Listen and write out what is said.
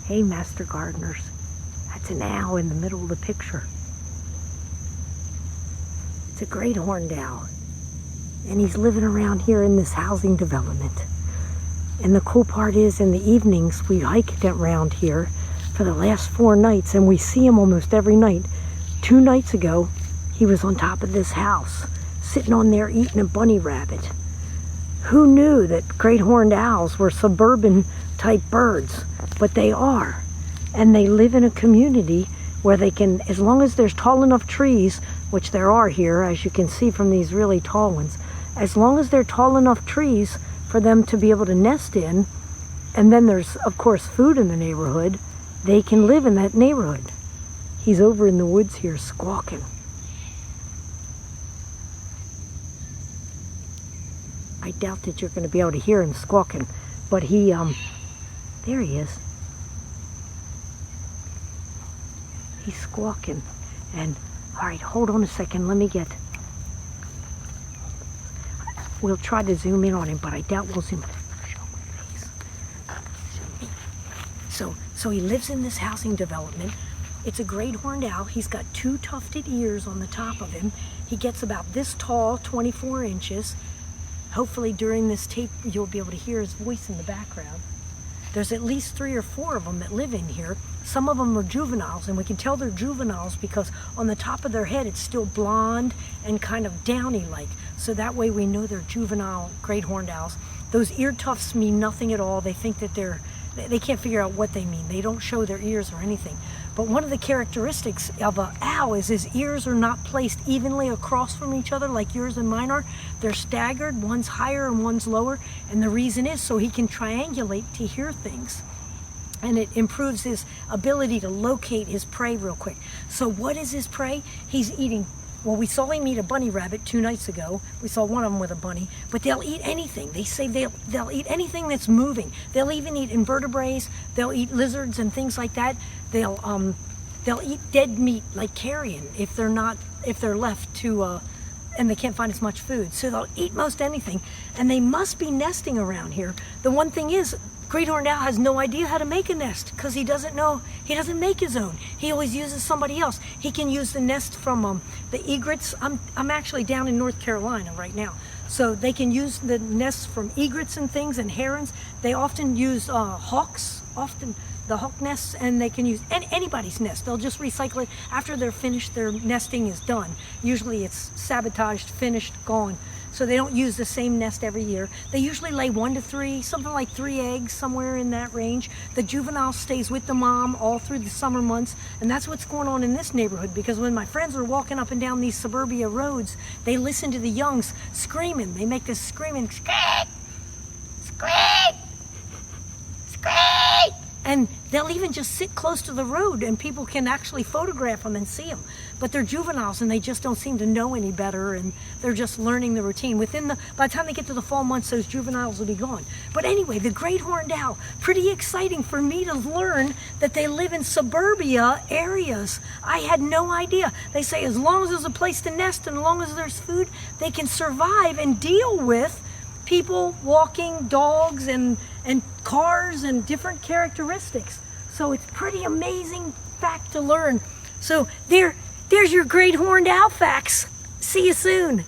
Hey, Master Gardeners. That's an owl in the middle of the picture. It's a great horned owl. And he's living around here in this housing development. And the cool part is, in the evenings, we hike around here for the last 4 nights, and we see him almost every night. 2 nights ago, he was on top of this house, sitting on there eating a bunny rabbit. Who knew that great horned owls were suburban type birds? But they are. And they live in a community where they can, as long as there's tall enough trees, which there are here, as you can see from these really tall ones, as long as they're tall enough trees for them to be able to nest in, and then there's, of course, food in the neighborhood, they can live in that neighborhood. He's over in the woods here squawking. I doubt that you're going to be able to hear him squawking, but he, there he is. He's squawking. And, all right, hold on a second, let me get, we'll try to zoom in on him, but I doubt we'll zoom in. Show my face. So he lives in this housing development. It's a great horned owl. He's got 2 tufted ears on the top of him. He gets about this tall, 24 inches. Hopefully during this tape, you'll be able to hear his voice in the background. There's at least 3 or 4 of them that live in here. Some of them are juveniles, and we can tell they're juveniles because on the top of their head, it's still blonde and kind of downy-like. So that way we know they're juvenile great horned owls. Those ear tufts mean nothing at all. They think that they can't figure out what they mean. They don't show their ears or anything. But one of the characteristics of an owl is his ears are not placed evenly across from each other like yours and mine are. They're staggered, one's higher and one's lower. And the reason is so he can triangulate to hear things. And it improves his ability to locate his prey real quick. So what is his prey? He's eating, well, we saw him eat a bunny rabbit 2 nights ago. We saw one of them with a bunny, but they'll eat anything. They say they'll eat anything that's moving. They'll even eat invertebrates. They'll eat lizards and things like that. They'll eat dead meat like carrion if they're left to, and they can't find as much food. So they'll eat most anything, and they must be nesting around here. The one thing is, great horned owl has no idea how to make a nest because he doesn't make his own. He always uses somebody else. He can use the nest from the egrets. I'm actually down in North Carolina right now. So they can use the nests from egrets and things and herons. They often use hawks, the hawk nests, and they can use anybody's nest. They'll just recycle it after they're finished. Their nesting is done. Usually it's sabotaged, finished, gone. So they don't use the same nest every year. They usually lay 1 to 3, something like 3 eggs, somewhere in that range. The juvenile stays with the mom all through the summer months, and that's what's going on in this neighborhood, because when my friends are walking up and down these suburbia roads, they listen to the youngs screaming. They make this screaming, squeak, squeak, squeak. And they'll even just sit close to the road and people can actually photograph them and see them. But they're juveniles and they just don't seem to know any better, and they're just learning the routine. By the time they get to the fall months, those juveniles will be gone. But anyway, the great horned owl, pretty exciting for me to learn that they live in suburbia areas. I had no idea. They say as long as there's a place to nest and as long as there's food, they can survive and deal with people, walking, dogs, and cars and different characteristics. So it's pretty amazing fact to learn. So there's your great horned owl facts. See you soon.